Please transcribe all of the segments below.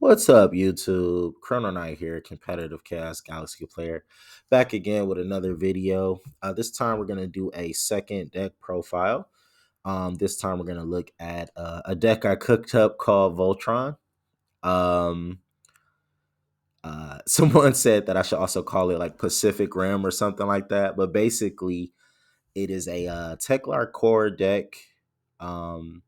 What's up, YouTube? Chrono Knight here, competitive chaos galaxy player, back again with another video. This time we're gonna do a second deck profile. This time we're gonna look at a deck I cooked up called Voltron. Um, Someone said that I should also call it like Pacific Rim or something like that, but basically it is a Teklar core deck. Um,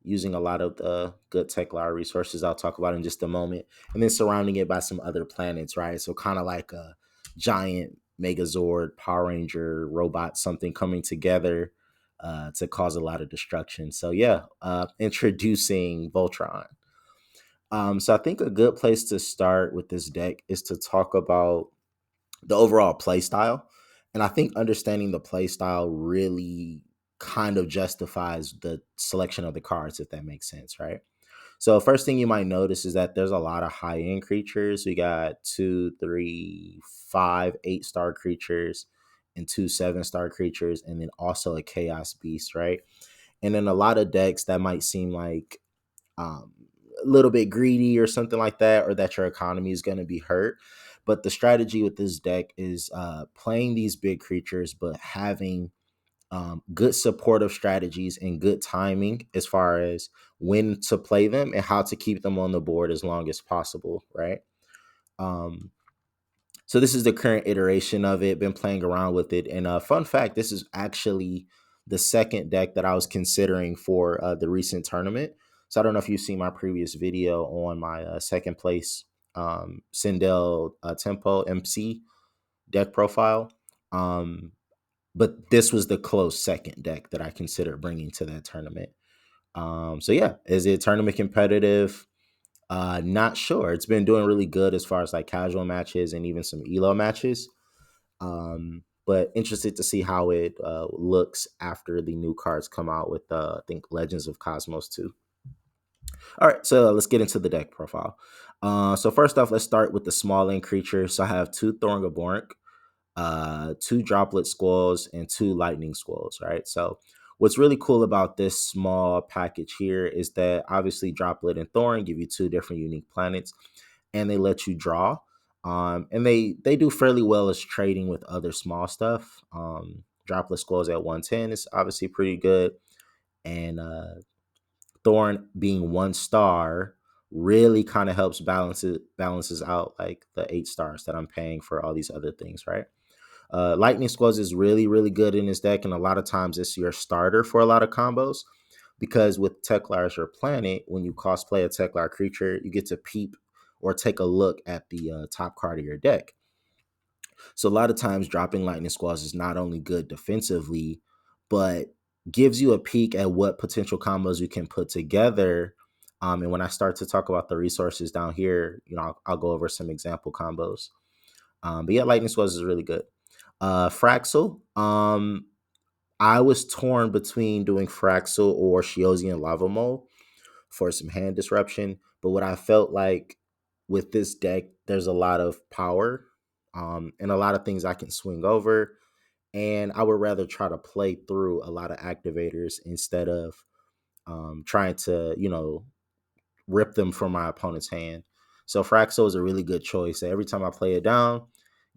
Using a lot of the good Teklar resources I'll talk about in just a moment, and then surrounding it by some other planets, right? So kind of like a giant Megazord, Power Ranger, robot, something coming together to cause a lot of destruction. So yeah, introducing Voltron. So I think a good place to start with this deck is to talk about the overall play style. And I think understanding the play style really kind of justifies the selection of the cards, if that makes sense, right? So first thing you might notice is that there's a lot of high end creatures. We got two, three, five, 8-star creatures and two 7-star creatures, and then also a chaos beast, right? And then a lot of decks that might seem like um, a little bit greedy or something like that, or that your economy is going to be hurt. But the strategy with this deck is playing these big creatures, but having good supportive strategies and good timing as far as when to play them and how to keep them on the board as long as possible, right? Um, so this is the current iteration of it. Been playing around with it, and fun fact: this is actually the second deck that I was considering for the recent tournament. So I don't know if you've seen my previous video on my second place Sindel Tempo MC deck profile. Um, but this was the close second deck that I considered bringing to that tournament. So yeah, is it tournament competitive? Not sure. It's been doing really good as far as like casual matches and even some elo matches. But interested to see how it looks after the new cards come out with I think Legends of Cosmos 2. All right, so let's get into the deck profile. So first off, let's start with the small end creatures. So I have two Thorngabork, two Droplet Squalls, and two Lightning Squalls, right? So what's really cool about this small package here is that obviously Droplet and Thorn give you two different unique planets, and they let you draw. And they do fairly well as trading with other small stuff. Droplet Squalls at 110 is obviously pretty good, and Thorn being 1 star really kind of helps balances out like the 8 stars that I'm paying for all these other things, right? Lightning Squalls is really, really good in this deck, and a lot of times it's your starter for a lot of combos because with Teklar as your planet, when you cosplay a Teklar creature, you get to peep or take a look at the top card of your deck. So a lot of times dropping Lightning Squalls is not only good defensively, but gives you a peek at what potential combos you can put together. And when I start to talk about the resources down here, I'll go over some example combos. But yeah, Lightning Squalls is really good. Fraxel. I was torn between doing Fraxel or Shiosian Lava Mole for some hand disruption. But what I felt like with this deck, there's a lot of power and a lot of things I can swing over. And I would rather try to play through a lot of activators instead of trying to, rip them from my opponent's hand. So Fraxel is a really good choice. Every time I play it down,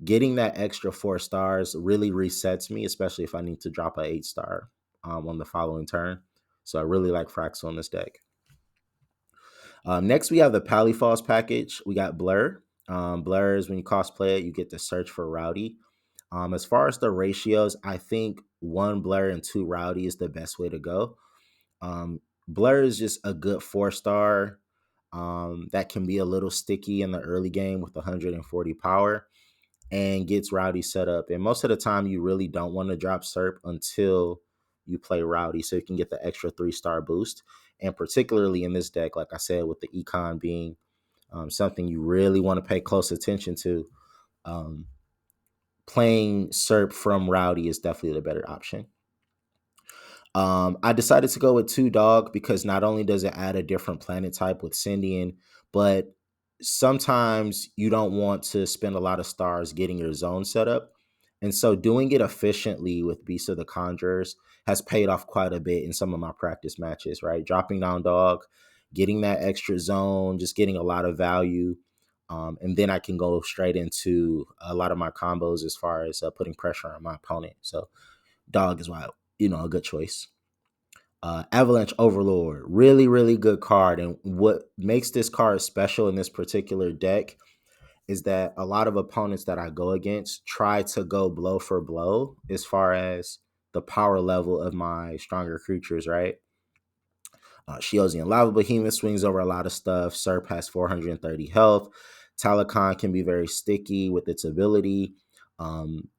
getting that extra 4 stars really resets me, especially if I need to drop a 8 star on the following turn. So I really like Fraxel in this deck. Next, we have the Palifoss package. We got Blur. Blur is when you cosplay it, you get to search for Rowdy. As far as the ratios, I think 1 Blur and 2 Rowdy is the best way to go. Blur is just a good 4 star that can be a little sticky in the early game with 140 power and gets Rowdy set up. And most of the time, you really don't want to drop Serp until you play Rowdy, so you can get the extra 3-star boost. And particularly in this deck, like I said, with the econ being something you really want to pay close attention to, um, playing Serp from Rowdy is definitely the better option. I decided to go with 2 Dog because not only does it add a different planet type with Syndian, but sometimes you don't want to spend a lot of stars getting your zone set up. And so doing it efficiently with Beast of the Conjurers has paid off quite a bit in some of my practice matches, right? Dropping down Dog getting that extra zone, just getting a lot of value. And then I can go straight into a lot of my combos as far as putting pressure on my opponent. So dog is why, a good choice. Avalanche Overlord, really, really good card. And what makes this card special in this particular deck is that a lot of opponents that I go against try to go blow for blow as far as the power level of my stronger creatures, right? Shieldian Lava Behemoth swings over a lot of stuff. Serp has 430 health. Talakon can be very sticky with its ability.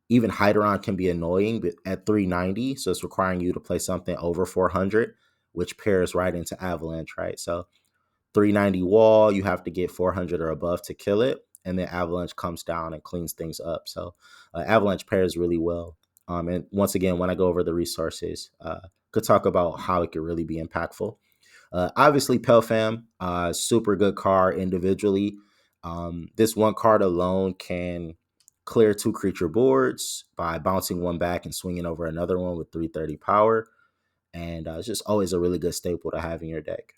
Even Hydron can be annoying but at 390, so it's requiring you to play something over 400, which pairs right into Avalanche, right? So 390 wall, you have to get 400 or above to kill it, and then Avalanche comes down and cleans things up. So Avalanche pairs really well. And once again, when I go over the resources, could talk about how it could really be impactful. Obviously, Pelfam, super good card individually. This one card alone can clear 2 creature boards by bouncing one back and swinging over another one with 330 power. And it's just always a really good staple to have in your deck.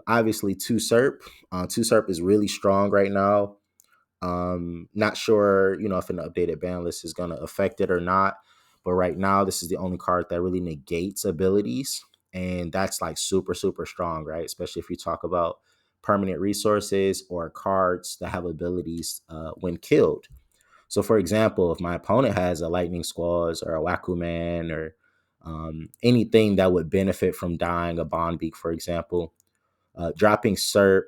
Obviously, 2 Serp. 2 Serp is really strong right now. Not sure, if an updated ban list is going to affect it or not. But right now, this is the only card that really negates abilities. And that's like super, super strong, right? Especially if you talk about permanent resources or cards that have abilities when killed. So, for example, if my opponent has a Lightning Squaws or a Wakuman or anything that would benefit from dying, a Bond Beak, for example, dropping Serp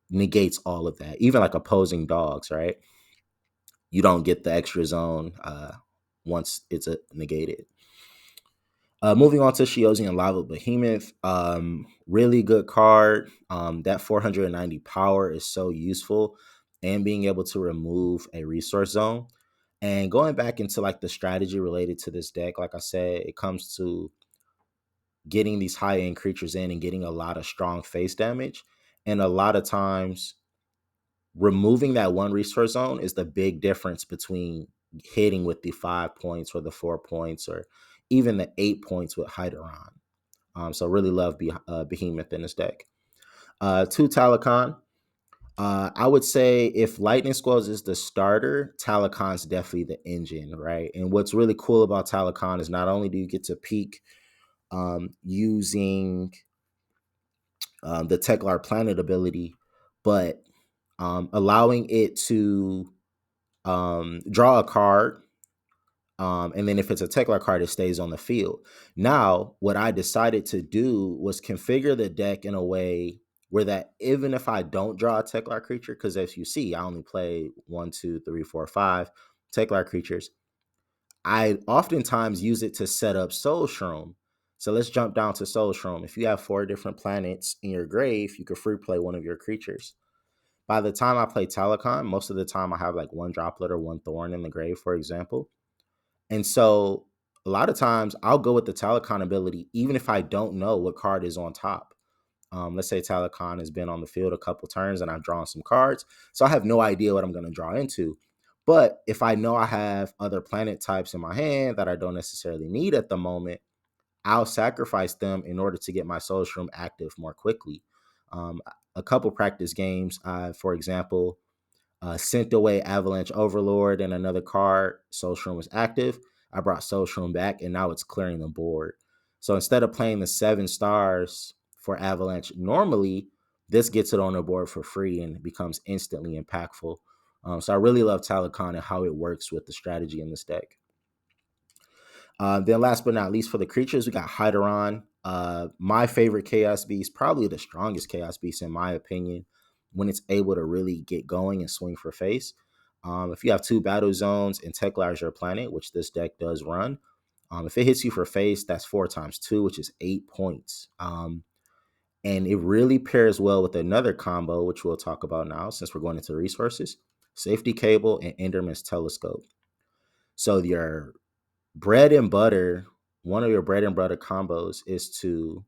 negates all of that. Even like opposing dogs, right? You don't get the extra zone once it's negated. Moving on to Shiosian Lava Behemoth, really good card. That 490 power is so useful, and being able to remove a resource zone. And going back into like the strategy related to this deck, like I said, it comes to getting these high end creatures in and getting a lot of strong face damage. And a lot of times, removing that one resource zone is the big difference between hitting with the 5 points or the 4 points or even the 8 points with Hyderon. So really love Behemoth in this deck. 2 Talakon. I would say if Lightning Squalls is the starter, Talakon's definitely the engine, right? And what's really cool about Talakon is not only do you get to peak using the Teklar Planet ability, but allowing it to draw a card. And then if it's a Teklar card, it stays on the field. Now, what I decided to do was configure the deck in a way where that even if I don't draw a Teklar creature, because as you see, I only play 1, 2, 3, 4, 5 Teklar creatures, I oftentimes use it to set up Soul Shroom. So let's jump down to Soul Shroom. If you have 4 different planets in your grave, you could free play one of your creatures. By the time I play Talakon, most of the time I have like 1 Droplet or 1 Thorn in the grave, for example. And so a lot of times I'll go with the Talakon ability, even if I don't know what card is on top. Let's say Talakon has been on the field a couple turns and I've drawn some cards. So I have no idea what I'm going to draw into. But if I know I have other planet types in my hand that I don't necessarily need at the moment, I'll sacrifice them in order to get my Soul Shroom active more quickly. A couple practice games, for example, sent away Avalanche Overlord and another card. Soul Shroom was active. I brought Soul Shroom back, and now it's clearing the board. So instead of playing the 7 stars for Avalanche normally, this gets it on the board for free and becomes instantly impactful. So I really love Talakon and how it works with the strategy in this deck. Then last but not least, for the creatures, we got Hyderon. My favorite Chaos Beast, probably the strongest Chaos Beast in my opinion, when it's able to really get going and swing for face. If you have 2 battle zones and Teklar is your planet, which this deck does run, if it hits you for face, that's 4 times 2, which is 8 points. And it really pairs well with another combo, which we'll talk about now since we're going into resources, Safety Cable and Enderman's Telescope. So your bread and butter, one of your bread and butter combos is to,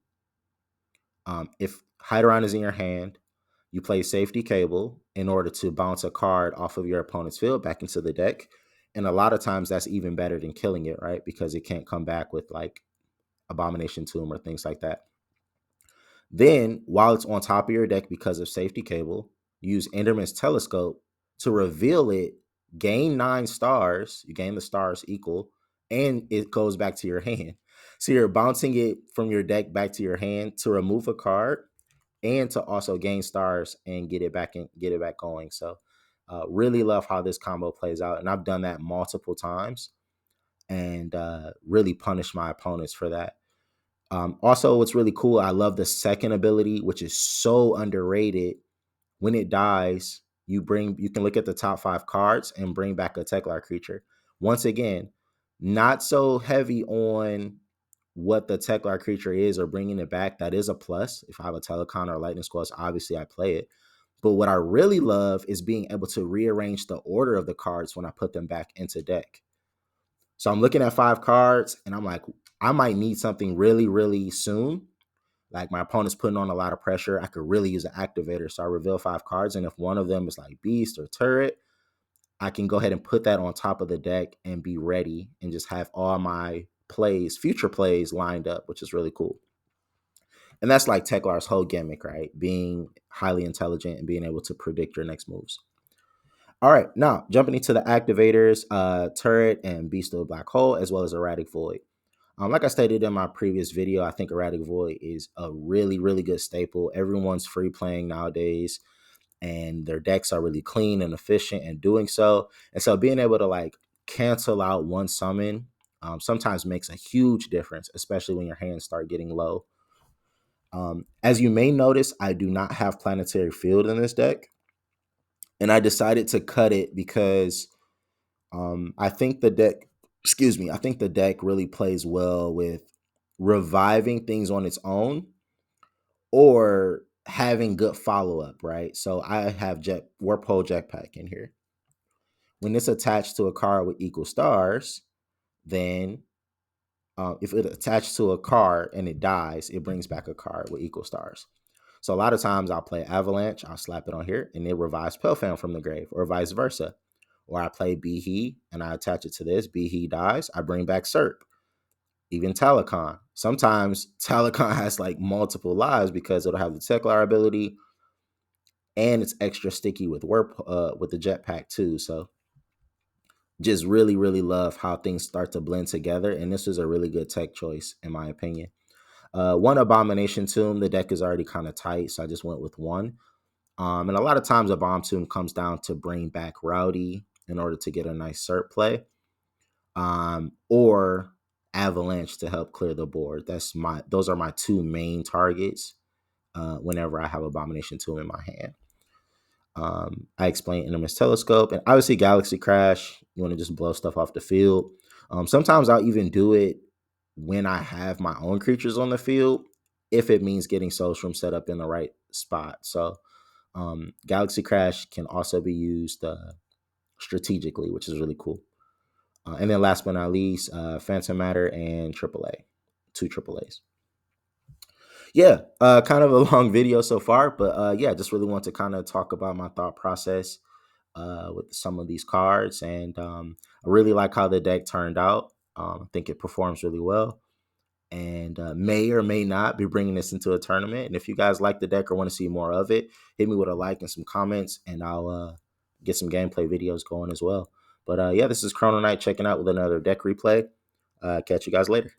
if Hyderon is in your hand, you play Safety Cable in order to bounce a card off of your opponent's field back into the deck. And a lot of times that's even better than killing it, right? Because it can't come back with like Abomination Tomb or things like that. Then, while it's on top of your deck because of safety cable, use Enderman's Telescope to reveal it, gain 9 stars. You gain the stars equal, and it goes back to your hand. So you're bouncing it from your deck back to your hand to remove a card and to also gain stars and get it back going. So really love how this combo plays out. And I've done that multiple times and really punish my opponents for that. Also, what's really cool, I love the second ability, which is so underrated. When it dies, you can look at the top 5 cards and bring back a Teklar creature. Once again, not so heavy on what the Teklar creature is or bringing it back. That is a plus. If I have a Telecon or a Lightning Squall, obviously I play it. But what I really love is being able to rearrange the order of the cards when I put them back into deck. So I'm looking at 5 cards and I'm like, I might need something really, really soon. Like my opponent's putting on a lot of pressure. I could really use an activator. So I reveal 5 cards. And if one of them is like Beast or Turret, I can go ahead and put that on top of the deck and be ready and just have all my plays, future plays lined up, which is really cool. And that's like Teklar's whole gimmick, right? Being highly intelligent and being able to predict your next moves. All right, now jumping into the activators, Turret and Beast of the Black Hole, as well as Erratic Void. Like I stated in my previous video, I think Erratic Void is a really, really good staple. Everyone's free playing nowadays, and their decks are really clean and efficient in doing so. And so being able to like cancel out one summon sometimes makes a huge difference, especially when your hands start getting low. As you may notice, I do not have Planetary Field in this deck, and I decided to cut it because I think the deck, I think the deck really plays well with reviving things on its own or having good follow up, right? So I have Warp Hole Jetpack in here. When it's attached to a card with equal stars, then if it attached to a card and it dies, it brings back a card with equal stars. So a lot of times I'll play Avalanche, I'll slap it on here, and it revives Pelfam from the grave, or vice versa. Or I play Behe and I attach it to this. Behe dies, I bring back Serp. Even Telecon. Sometimes Telecon has like multiple lives because it'll have the Teklar ability, and it's extra sticky with with the jetpack too. So just really, really love how things start to blend together. And this is a really good tech choice, in my opinion. One Abomination Tomb, the deck is already kind of tight, so I just went with one. And a lot of times a Bomb Tomb comes down to bring back Rowdy in order to get a nice cert play, or Avalanche to help clear the board. Those are my 2 main targets whenever I have Abomination Tomb in my hand. I explained Enormous Telescope, and obviously Galaxy Crash. You want to just blow stuff off the field. Sometimes I'll even do it when I have my own creatures on the field, if it means getting Soulstrom set up in the right spot. So Galaxy Crash can also be used strategically, which is really cool. And then last but not least, Phantom Matter and AAA, 2 AAAs. Yeah, kind of a long video so far, but yeah, just really want to kind of talk about my thought process with some of these cards, and I really like how the deck turned out. I think it performs really well, and may or may not be bringing this into a tournament. And if you guys like the deck or want to see more of it, hit me with a like and some comments, and I'll get some gameplay videos going as well. But yeah, this is Chrono Knight checking out with another deck replay. Catch you guys later.